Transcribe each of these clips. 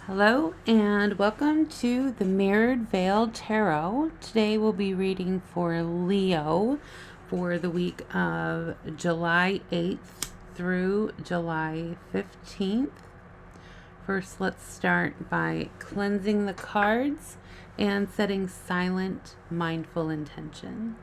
Hello and welcome to the Mirrored Veil Tarot. Today we'll be reading for Leo for the week of July 8th through July 15th. First, let's start by cleansing the cards and setting silent, mindful intentions.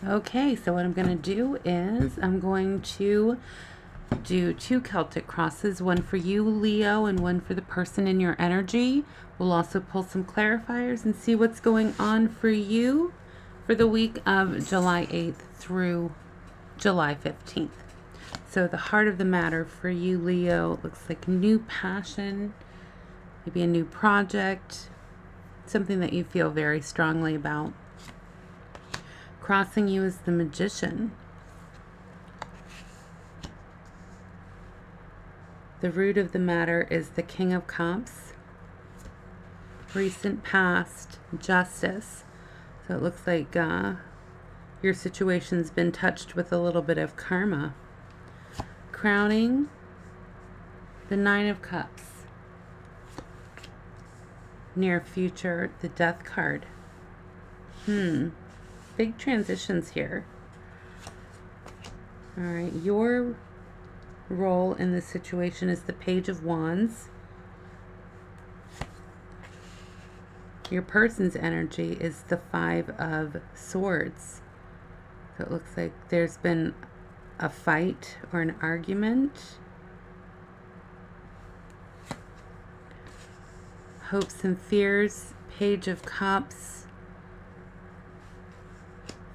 Okay, so what I'm going to do is I'm going to do two Celtic crosses, one for you, Leo, and one for the person in your energy. We'll also pull some clarifiers and see what's going on for you for the week of July 8th through July 15th. So the heart of the matter for you, Leo, looks like new passion, maybe a new project, something that you feel very strongly about. Crossing you is the Magician. The root of the matter is the King of Cups. Recent past, Justice. So it looks like your situation's been touched with a little bit of karma. Crowning, the Nine of Cups. Near future, the Death card. Big transitions here. All right, your role in this situation is the Page of Wands. Your person's energy is the Five of Swords. So it looks like there's been a fight or an argument. Hopes and fears, Page of Cups.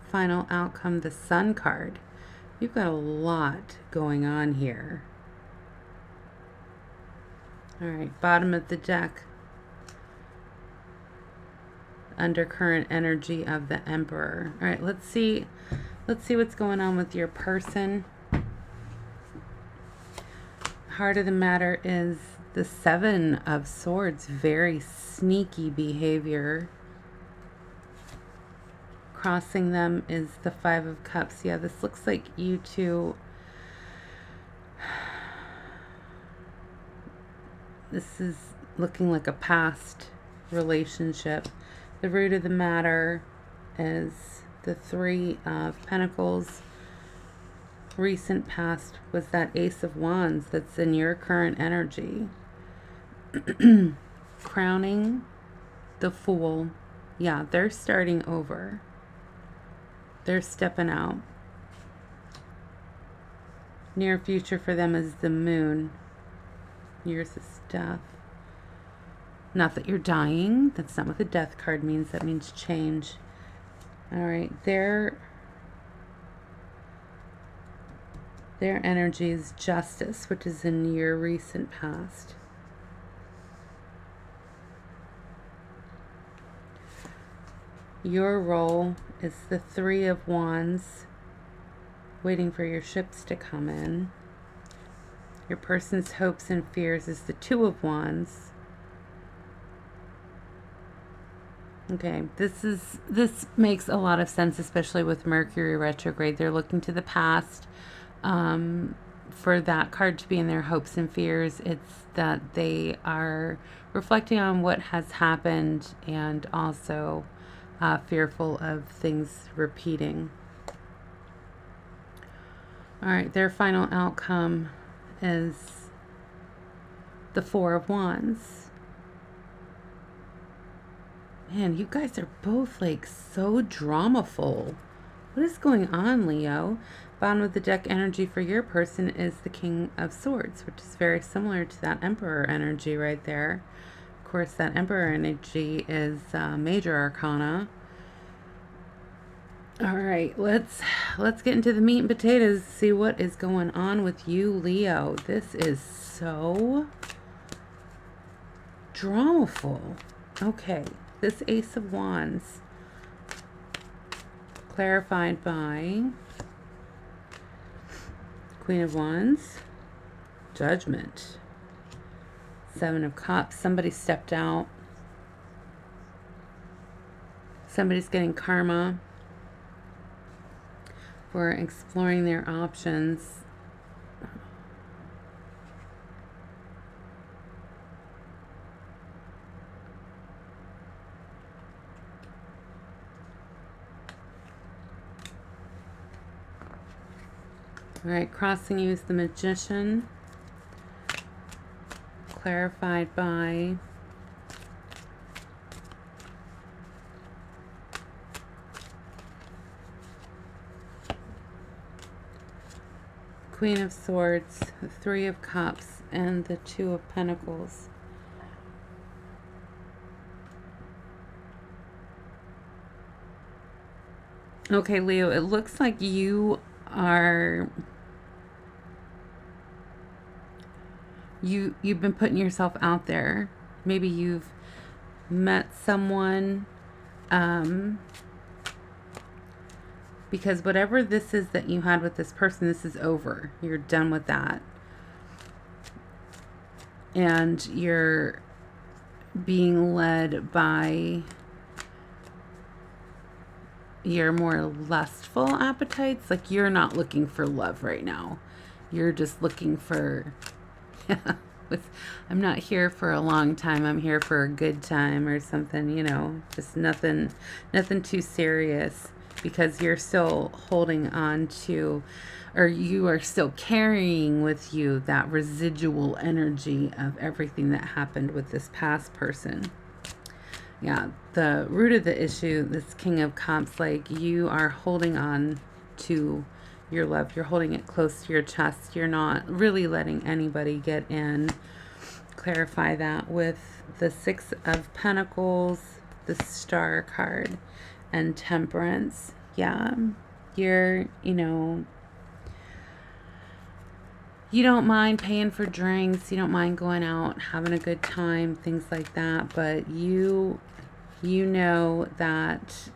Final outcome, the Sun card. You've got a lot going on here. All right, bottom of the deck. Undercurrent energy of the Emperor. All right, let's see what's going on with your person. Heart of the matter is the Seven of Swords. Very sneaky behavior. Crossing them is the Five of Cups. Yeah, this looks like you two. This is looking like a past relationship. The root of the matter is the Three of Pentacles. Recent past was that Ace of Wands that's in your current energy. Crowning, the Fool. Yeah, they're starting over. They're stepping out. Near future for them is the Moon. Yours is death. Not that you're dying. That's not what the death card means. That means change. All right. Their energy is justice, which is in your recent past. Your role is the Three of Wands, waiting for your ships to come in. Your person's hopes and fears is the Two of Wands. Okay, this makes a lot of sense, especially with Mercury retrograde. They're looking to the past. For that card to be in their hopes and fears, it's that they are reflecting on what has happened and also fearful of things repeating. All right, their final outcome is the Four of Wands. Man, you guys are both like so dramaful. What is going on, Leo? Bottom of the deck energy for your person is the King of Swords, which is very similar to that Emperor energy right there. Of course, that Emperor energy is major arcana. All right, let's get into the meat and potatoes, see what is going on with you, Leo. This is so dramaful. Okay, this Ace of Wands, clarified by Queen of Wands, Judgment, Seven of Cups. Somebody stepped out. Somebody's getting karma for exploring their options. All right, crossing you is the Magician, clarified by Queen of Swords, the Three of Cups, and the Two of Pentacles. Okay, Leo, it looks like you've been putting yourself out there. Maybe you've met someone, because whatever this is that you had with this person, this is over. You're done with that. And you're being led by your more lustful appetites. Like, you're not looking for love right now. You're just looking for I'm not here for a long time. I'm here for a good time or something, you know, just nothing too serious, because you're still holding on to, or you are still carrying with you that residual energy of everything that happened with this past person. Yeah, the root of the issue, this King of Cups, like, you are holding on to your love. You're holding it close to your chest. You're not really letting anybody get in. Clarify that with the Six of Pentacles, the Star card, and Temperance. Yeah, you're, you don't mind paying for drinks. You don't mind going out, having a good time, things like that. But you know that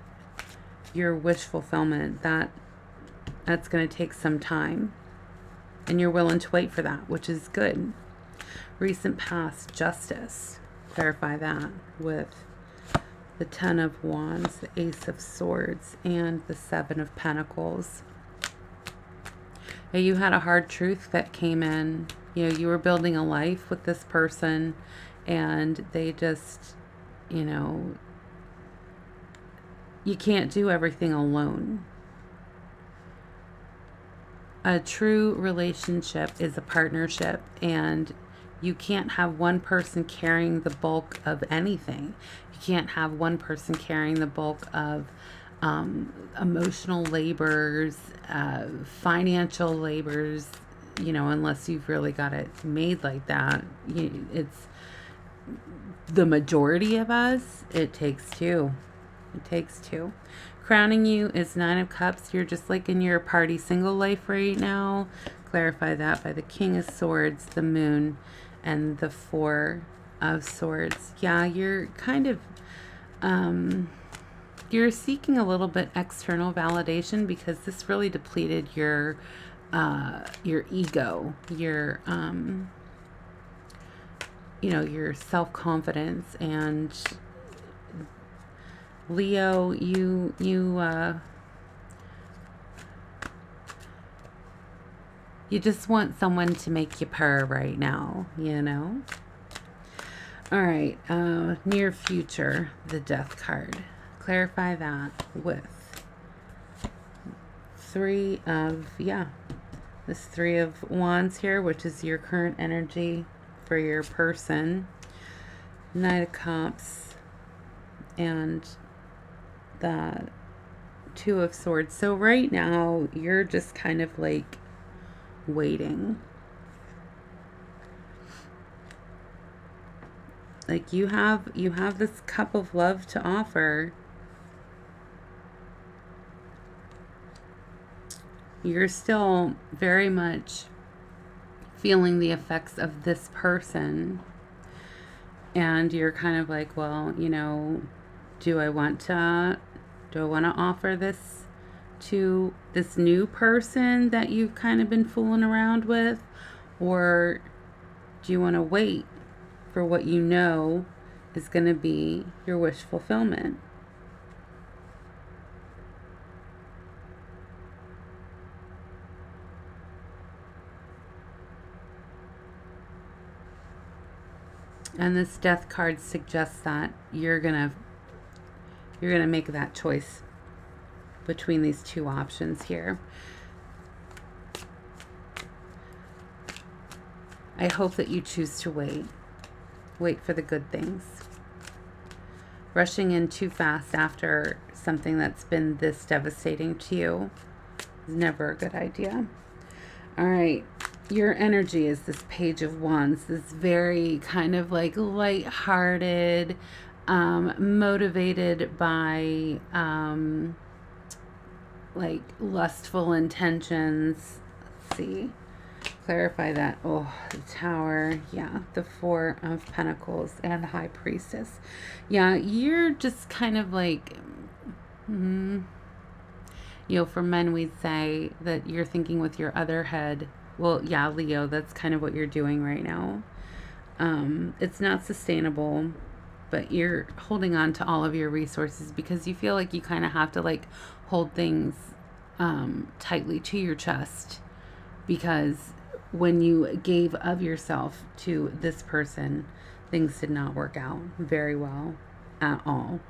your wish fulfillment, that's going to take some time, and you're willing to wait for that, which is good. Recent past, justice. Clarify that with the Ten of Wands, the Ace of Swords, and the Seven of Pentacles. You had a hard truth that came in. You were building a life with this person, and they just, you can't do everything alone. A true relationship is a partnership, and you can't have one person carrying the bulk of anything. You can't have one person carrying the bulk of emotional labors, financial labors, unless you've really got it made like that. the majority of us, it takes two. It takes two. Crowning you is Nine of Cups. You're just like in your party single life right now. Clarify that by the King of Swords, the Moon, and the Four of Swords. Yeah, you're kind of you're seeking a little bit external validation because this really depleted your ego, your self-confidence. And Leo, you just want someone to make you purr right now, All right, near future, the Death card. Clarify that with this Three of Wands here, which is your current energy for your person. Knight of Cups and the Two of Swords. So right now, you're just kind of like waiting. Like you have this cup of love to offer. You're still very much feeling the effects of this person. And you're kind of like, well, do I want to offer this to this new person that you've kind of been fooling around with? Or do you want to wait for what you know is going to be your wish fulfillment? And this Death card suggests that you're gonna make that choice between these two options here. I hope that you choose to wait. Wait for the good things. Rushing in too fast after something that's been this devastating to you is never a good idea. All right. Your energy is this Page of Wands, this very kind of like light-hearted, motivated by like lustful intentions. Let's see. Clarify that. Oh, the Tower. Yeah, the Four of Pentacles and the High Priestess. Yeah, you're just kind of like, for men, we'd say that you're thinking with your other head. Well, yeah, Leo, that's kind of what you're doing right now. It's not sustainable, but you're holding on to all of your resources because you feel like you kind of have to like hold things tightly to your chest, because when you gave of yourself to this person, things did not work out very well at all.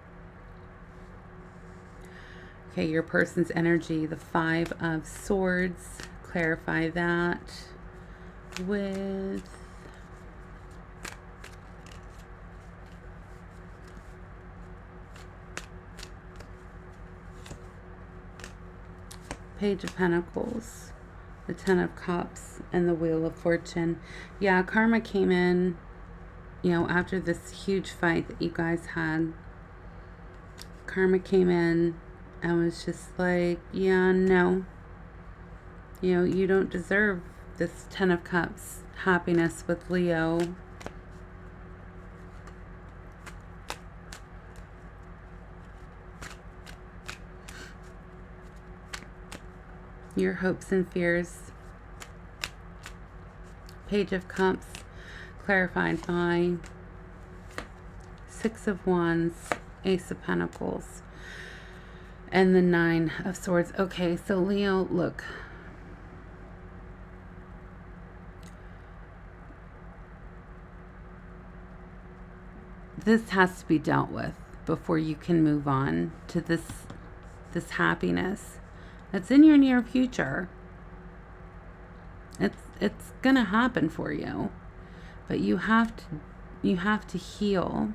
Okay, your person's energy, the Five of Swords. Clarify that with Page of Pentacles, the Ten of Cups, and the Wheel of Fortune. Yeah, karma came in, after this huge fight that you guys had. Karma came in and was just like, yeah, no. You don't deserve this Ten of Cups happiness with Leo. Your hopes and fears. Page of Cups, clarified by Six of Wands, Ace of Pentacles, and the Nine of Swords. Okay, so Leo, look. This has to be dealt with before you can move on to this happiness that's in your near future. It's gonna happen for you, but you have to heal.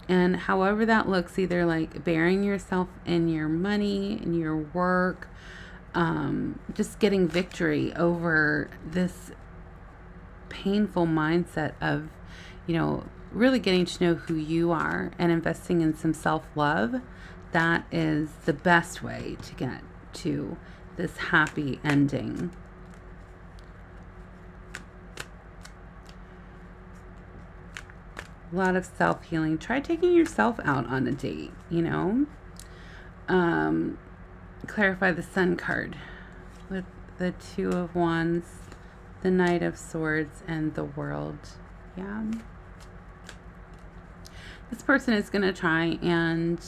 And however that looks, either like burying yourself in your money, in your work, just getting victory over this painful mindset of really getting to know who you are and investing in some self-love, that is the best way to get to this happy ending. A lot of self-healing. Try taking yourself out on a date, Clarify the Sun card with the Two of Wands, the Knight of Swords, and the World. Yeah. This person is going to try and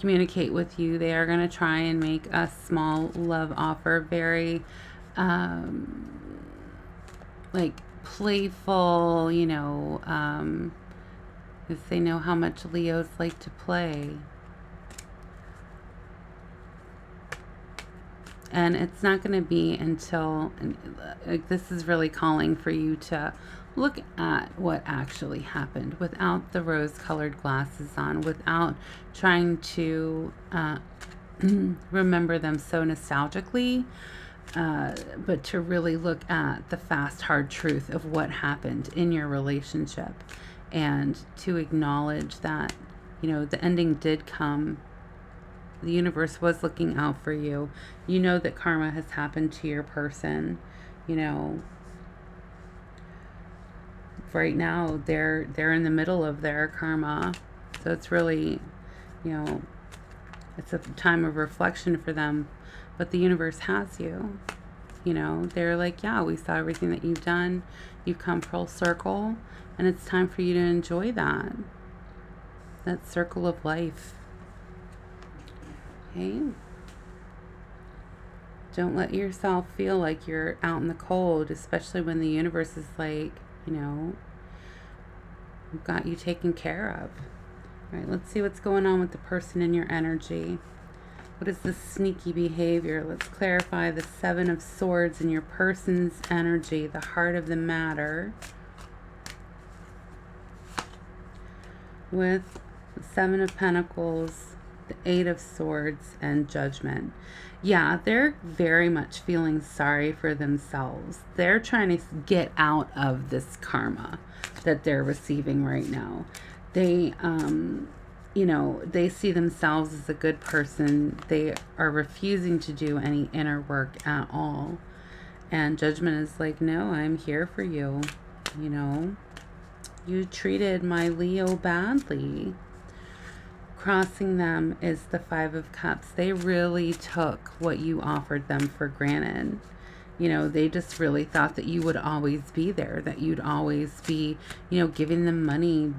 communicate with you. They are going to try and make a small love offer, very playful, because they know how much Leos like to play. And it's not going to be until, this is really calling for you to look at what actually happened without the rose-colored glasses on, without trying to remember them so nostalgically, but to really look at the fast, hard truth of what happened in your relationship, and to acknowledge that, the ending did come. The universe was looking out for you. You know that karma has happened to your person. Right now they're in the middle of their karma. So it's really, it's a time of reflection for them. But the universe has you. They're like, yeah, we saw everything that you've done. You've come full circle. And it's time for you to enjoy that circle of life. Okay. Don't let yourself feel like you're out in the cold, especially when the universe is like, we've got you taken care of. All right, let's see what's going on with the person in your energy. What is this sneaky behavior? Let's clarify the Seven of Swords in your person's energy, the heart of the matter, with the Seven of Pentacles, the Eight of Swords, and Judgment. Yeah, they're very much feeling sorry for themselves. They're trying to get out of this karma that they're receiving right now. They, they see themselves as a good person. They are refusing to do any inner work at all. And Judgment is like, no, I'm here for you. You treated my Leo badly. Crossing them is the Five of Cups. They really took what you offered them for granted. They just really thought that you would always be there, that you'd always be, giving them money,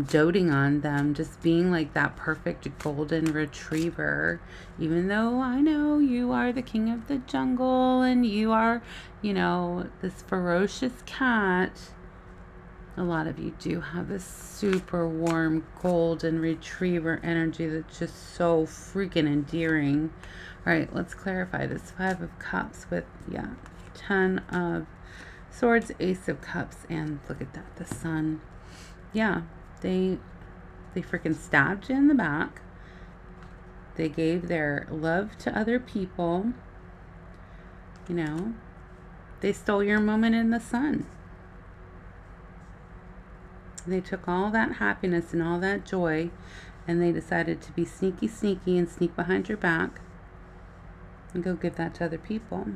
doting on them, just being like that perfect golden retriever. Even though I know you are the king of the jungle and you are, this ferocious cat. A lot of you do have this super warm golden retriever energy that's just so freaking endearing. All right, let's clarify this Five of Cups with, Ten of Swords, Ace of Cups, and look at that, the Sun. Yeah, they freaking stabbed you in the back. They gave their love to other people. They stole your moment in the sun. They took all that happiness and all that joy, and they decided to be sneaky and sneak behind your back and go give that to other people.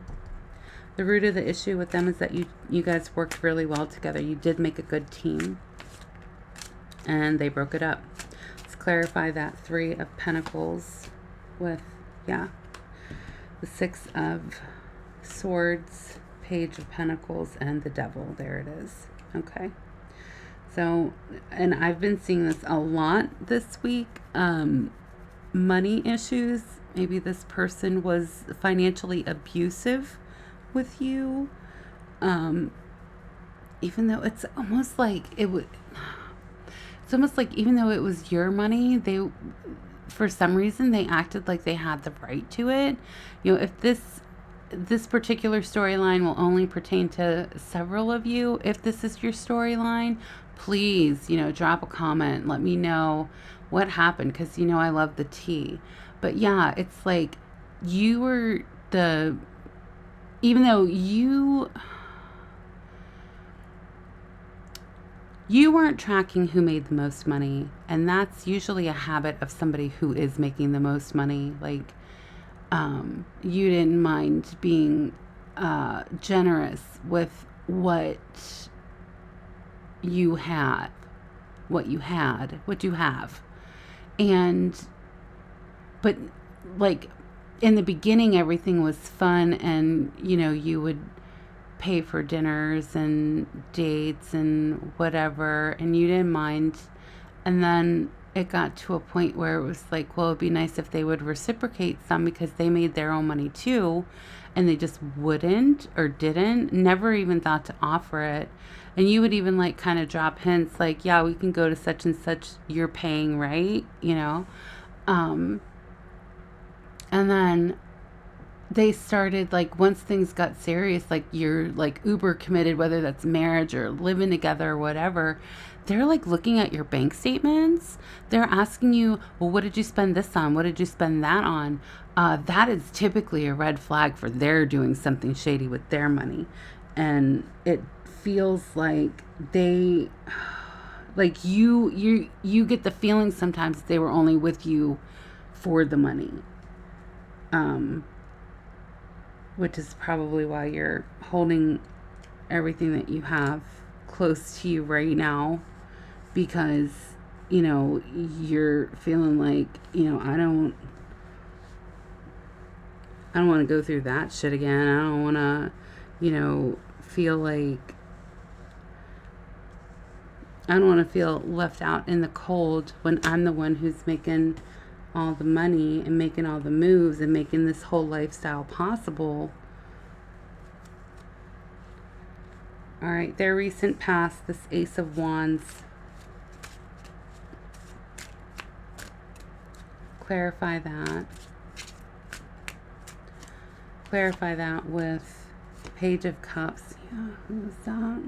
The root of the issue with them is that you guys worked really well together. You did make a good team, and they broke it up. Let's clarify that Three of Pentacles with, the Six of Swords, Page of Pentacles, and the Devil. There it is. Okay. So, and I've been seeing this a lot this week. Money issues. Maybe this person was financially abusive with you. Even though it's almost like even though it was your money, for some reason, they acted like they had the right to it. If this particular storyline will only pertain to several of you. If this is your storyline, please, drop a comment. Let me know what happened, because, I love the tea. But yeah, it's like you were even though you weren't tracking who made the most money. And that's usually a habit of somebody who is making the most money. Like, you didn't mind being generous with what you had, what you have. And, but like in the beginning, everything was fun, and you would pay for dinners and dates and whatever, and you didn't mind. And then it got to a point where it was like, well, it'd be nice if they would reciprocate some, because they made their own money too, and they just wouldn't or didn't, never even thought to offer it. And you would even like kind of drop hints like, yeah, we can go to such and such, you're paying, right? And then they started, like, once things got serious, like you're like uber committed, whether that's marriage or living together or whatever, they're like looking at your bank statements. They're asking you, well, what did you spend this on? What did you spend that on? That is typically a red flag for they're doing something shady with their money. And it feels like they, like you get the feeling sometimes they were only with you for the money. Which is probably why you're holding everything that you have close to you right now, because you're feeling like, I don't want to go through that shit again. I don't want to feel like, I don't want to feel left out in the cold when I'm the one who's making all the money and making all the moves and making this whole lifestyle possible. All right, their recent past, this Ace of Wands. Clarify that. Clarify that with Page of Cups. Yeah, who's that?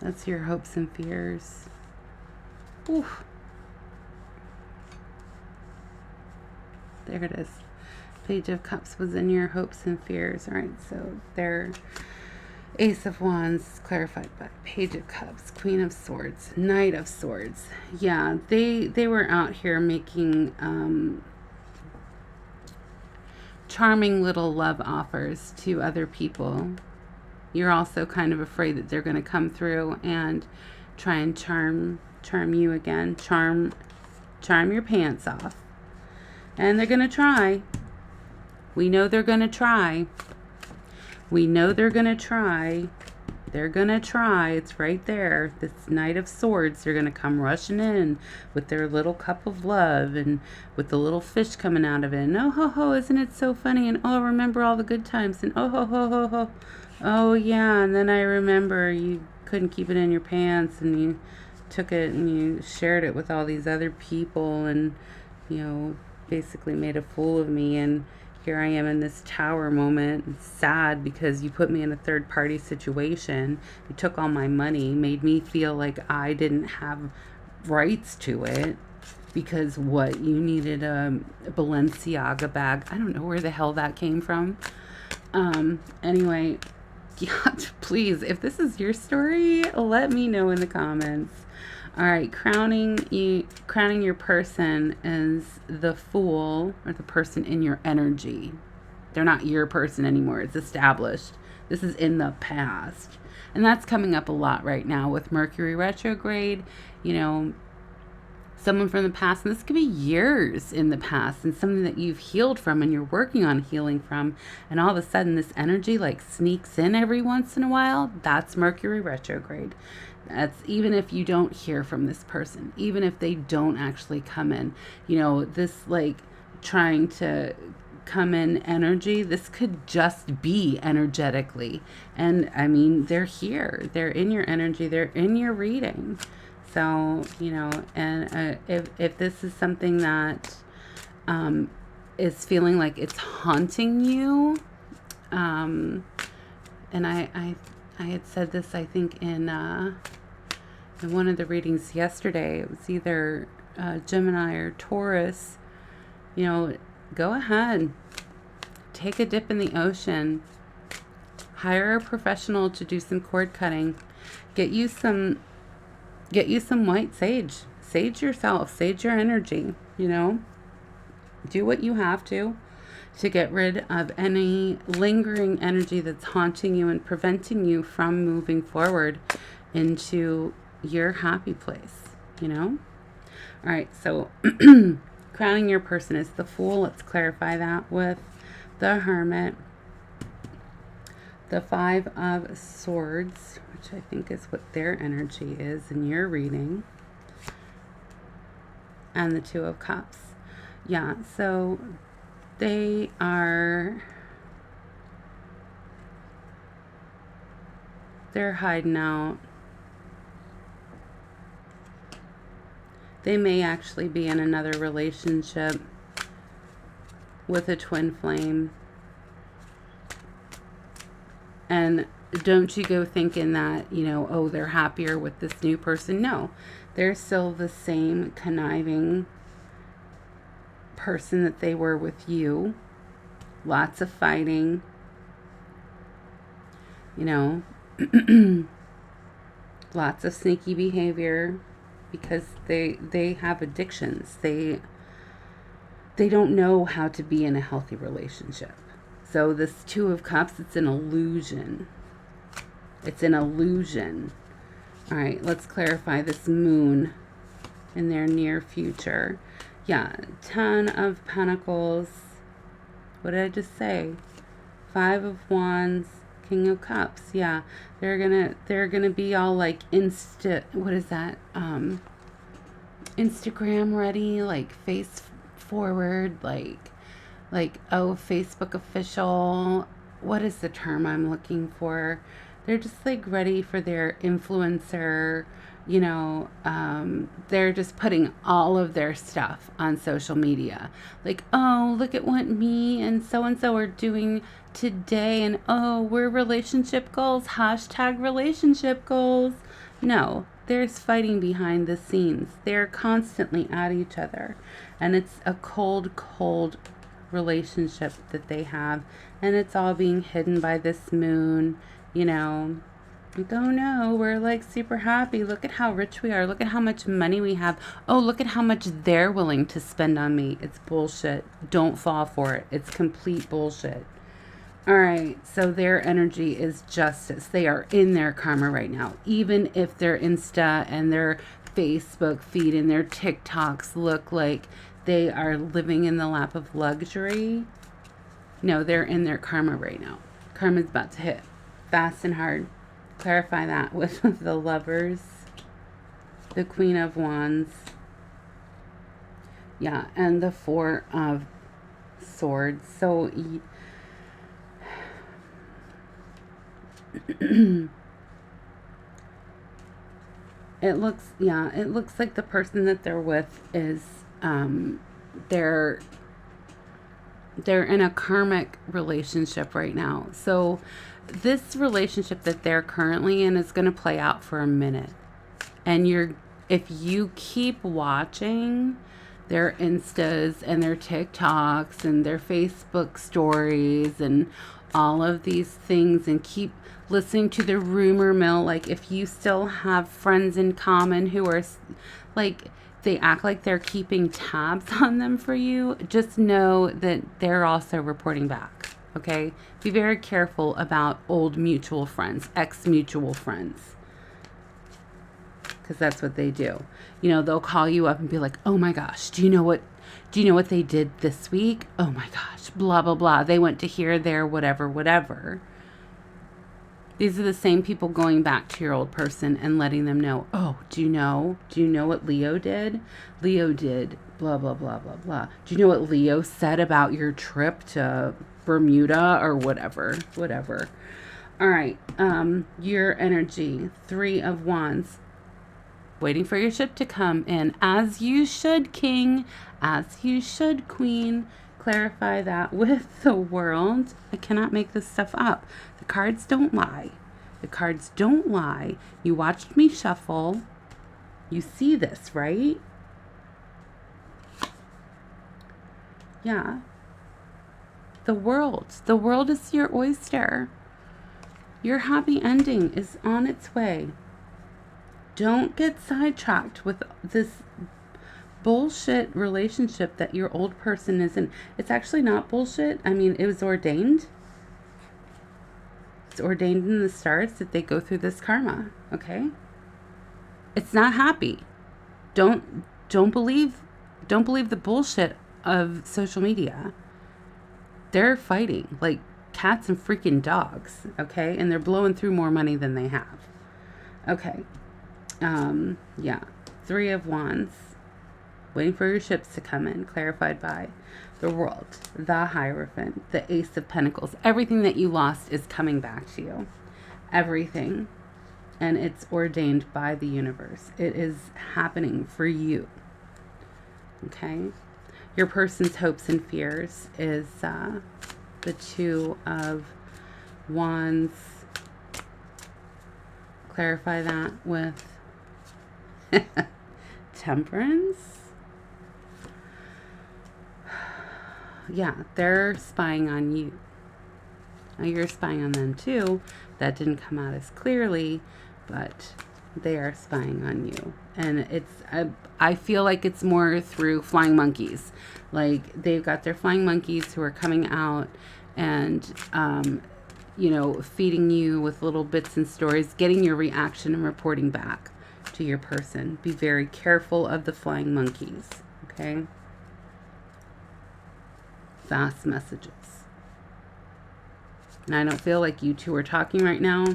That's your hopes and fears. Oof. There it is. Page of Cups was in your hopes and fears. All right, so their Ace of Wands clarified by Page of Cups, Queen of Swords, Knight of Swords. Yeah, they were out here making charming little love offers to other people. You're also kind of afraid that they're going to come through and try and charm you again, charm your pants off. And they're going to try. We know they're going to try. We know they're going to try. They're going to try. It's right there. This Knight of Swords. They're going to come rushing in with their little cup of love and with the little fish coming out of it. And oh, ho, ho, isn't it so funny? And oh, remember all the good times. And oh, ho, ho, ho, ho. Oh, yeah. And then I remember you couldn't keep it in your pants, and you took it and you shared it with all these other people, and, basically made a fool of me. And here I am in this tower moment, sad because you put me in a third party situation. You took all my money, made me feel like I didn't have rights to it, because what, you needed a Balenciaga bag. I don't know where the hell that came from. Anyway, yeah, please, if this is your story, let me know in the comments. All right, crowning your person is the Fool, or the person in your energy. They're not your person anymore. It's established. This is in the past. And that's coming up a lot right now with Mercury retrograde. Someone from the past, and this could be years in the past, and something that you've healed from and you're working on healing from, and all of a sudden this energy like sneaks in every once in a while. That's Mercury retrograde. That's even if you don't hear from this person, even if they don't actually come in, this like trying to come in energy, this could just be energetically. And I mean, they're here, they're in your energy, they're in your reading. So, and if this is something that is feeling like it's haunting you, and I had said this, I think, in one of the readings yesterday. It was either Gemini or Taurus. Go ahead, take a dip in the ocean, hire a professional to do some cord cutting, get you some Get you some white sage. Sage yourself. Sage your energy, you know. Do what you have to get rid of any lingering energy that's haunting you and preventing you from moving forward into your happy place, you know? All right, so crowning your person is the Fool. Let's clarify that with the Hermit. The Five of Swords, which I think is what their energy is in your reading. And the Two of Cups. Yeah, so they're hiding out. They may actually be in another relationship with a twin flame. And don't you go thinking that, you know, oh, they're happier with this new person. No, they're still the same conniving person that they were with you. Lots of fighting, you know, lots of sneaky behavior, because they have addictions. They don't know how to be in a healthy relationship. So this Two of Cups, it's an illusion. It's an illusion. All right, let's clarify this Moon in their near future. Yeah, Ten of Pentacles. What did I just say? Five of Wands, King of Cups. Yeah, they're gonna be all like what is that? Instagram ready, like face forward, like oh, Facebook official. What is the term I'm looking for? They're just like ready for their influencer, you know, they're just putting all of their stuff on social media. Like, oh, look at what me and so are doing today. And oh, we're relationship goals, hashtag relationship goals. No, there's fighting behind the scenes. They're constantly at each other. And it's a cold relationship that they have. And it's all being hidden by this Moon, you know. Like, oh no, we're like super happy. Look at how rich we are. Look at how much money we have. Oh, look at how much they're willing to spend on me. It's bullshit. Don't fall for it. It's complete bullshit. All right, so their energy is justice. They are in their karma right now. Even if their Insta and their Facebook feed and their TikToks look like they are living in the lap of luxury, no, they're in their karma right now. Karma's about to hit fast and hard. Clarify that with the Lovers, the Queen of Wands, yeah, and the Four of Swords. So it looks like the person that they're with is they're in a karmic relationship right now. So this relationship that they're currently in is going to play out for a minute. And if you keep watching their Instas and their TikToks and their Facebook stories and all of these things, and keep listening to the rumor mill, like if you still have friends in common who are like, they act like they're keeping tabs on them for you, just know that they're also reporting back. Okay? Be very careful about old mutual friends, ex-mutual friends. Because that's what they do. You know, they'll call you up and be like, oh my gosh, do you know what they did this week? Oh my gosh, blah, blah, blah. They went to here, there, whatever. These are the same people going back to your old person and letting them know, oh, do you know what Leo did? Leo did blah, blah, blah, blah, blah. Do you know what Leo said about your trip to Bermuda or whatever? All right. Your energy, Three of Wands. Waiting for your ship to come in. As you should, King. As you should, Queen. Clarify that with the World. I cannot make this stuff up. The cards don't lie. The cards don't lie. You watched me shuffle. You see this, right? Yeah. The World. The World is your oyster. Your happy ending is on its way. Don't get sidetracked with this bullshit relationship that your old person is in. It's actually not bullshit. I mean, it was ordained. It's ordained in the stars that they go through this karma, okay? It's not happy. Don't believe the bullshit of social media. They're fighting like cats and freaking dogs, okay? And they're blowing through more money than they have. Okay. Yeah. 3 of Wands. Waiting for your ships to come in, clarified by the World, the Hierophant, the Ace of Pentacles. Everything that you lost is coming back to you. Everything. And it's ordained by the universe. It is happening for you. Okay? Your person's hopes and fears is the 2 of Wands. Clarify that with Temperance. Yeah, they're spying on you. Now you're spying on them too. That didn't come out as clearly, but they are spying on you. And I feel like it's more through flying monkeys. Like they've got their flying monkeys who are coming out and, feeding you with little bits and stories, getting your reaction and reporting back to your person. Be very careful of the flying monkeys, okay? Fast messages. And I don't feel like you two are talking right now,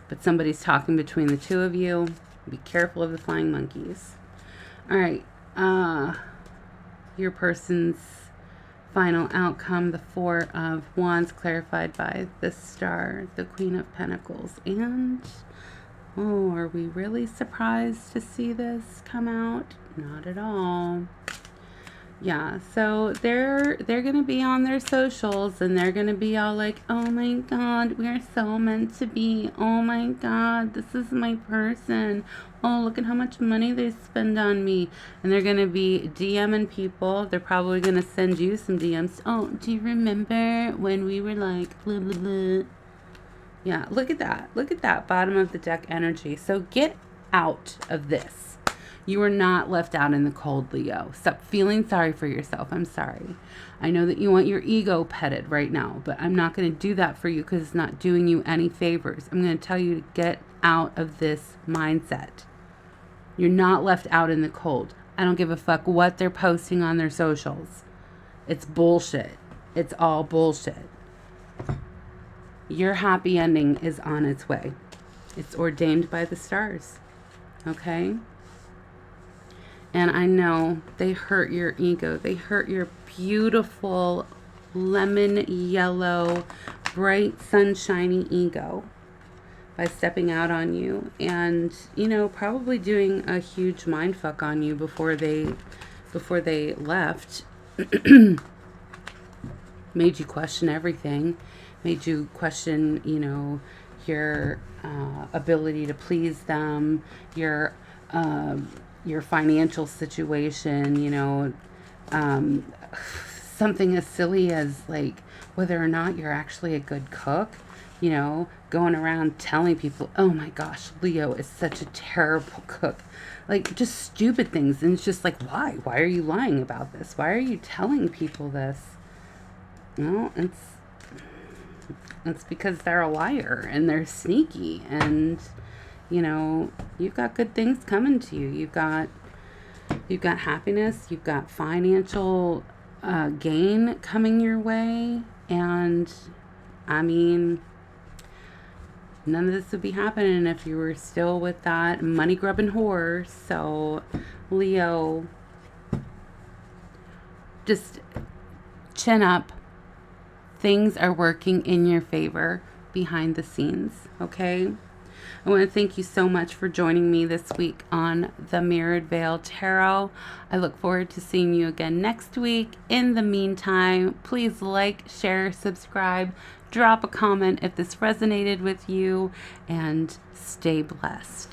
but somebody's talking between the two of you. Be careful of the flying monkeys. All right. Your person's final outcome, the 4 of Wands, clarified by the Star, the Queen of Pentacles. And, are we really surprised to see this come out? Not at all. Yeah, so they're going to be on their socials and they're going to be all like, oh my God, we are so meant to be. Oh my God, this is my person. Oh, look at how much money they spend on me. And they're going to be DMing people. They're probably going to send you some DMs. Oh, do you remember when we were like, blah, blah, blah. Yeah, look at that. Look at that bottom of the deck energy. So get out of this. You are not left out in the cold, Leo. Stop feeling sorry for yourself. I'm sorry. I know that you want your ego petted right now, but I'm not going to do that for you because it's not doing you any favors. I'm going to tell you to get out of this mindset. You're not left out in the cold. I don't give a fuck what they're posting on their socials. It's bullshit. It's all bullshit. Your happy ending is on its way. It's ordained by the stars. Okay? And I know they hurt your ego. They hurt your beautiful lemon yellow, bright, sunshiny ego by stepping out on you and, probably doing a huge mindfuck on you before they left. Made you question everything. Made you question, your ability to please them, your financial situation, something as silly as like whether or not you're actually a good cook, going around telling people, oh my gosh, Leo is such a terrible cook. Like just stupid things. And it's just like, why? Why are you lying about this? Why are you telling people this? No, it's because they're a liar and they're sneaky and you've got good things coming to you. You've got happiness. You've got financial gain coming your way. And, I mean, none of this would be happening if you were still with that money-grubbing whore. So, Leo, just chin up. Things are working in your favor behind the scenes, okay? I want to thank you so much for joining me this week on the Mirrored Veil Tarot. I look forward to seeing you again next week. In the meantime, please like, share, subscribe, drop a comment if this resonated with you, and stay blessed.